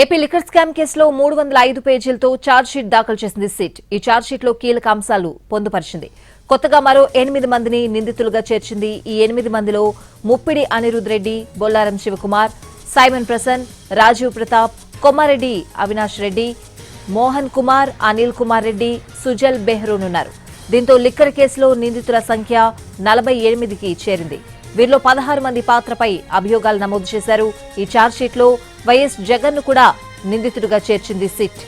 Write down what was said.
AP liquor scam కేసులో 305 పేజీలతో chargesheet దాఖలు చేసింది సిట్. ఈ ఛార్జ్షీట్లో కీలక అంశాలు పొందుపరిచింది. కొత్తగా మరో 8 మందిని నిందితులుగా చేర్చింది. ఈ 8 మందిలో ముప్పిడి అనిరుద్ రెడ్డి, బొల్లారం శివకుమార్, సైమన్ ప్రసన్, రాజీవ్ ప్రతాప్, కొమ్మారెడ్డి అవినాష్ రెడ్డి, మోహన్ కుమార్, అనిల్ కుమార్ రెడ్డి, సుజల్ బెహ్రూనున్నారు. దీంతో లిక్కర్ కేసులో నిందితుల సంఖ్య 48కి చేరింది. వీరిలో 16 మంది పాత్రపై అభియోగాలు నమోదు చేశారు. ఈ ఛార్జ్షీట్లో వైఎస్ జగన్ ను కూడా నిందితుడిగా చేర్చింది సిట్.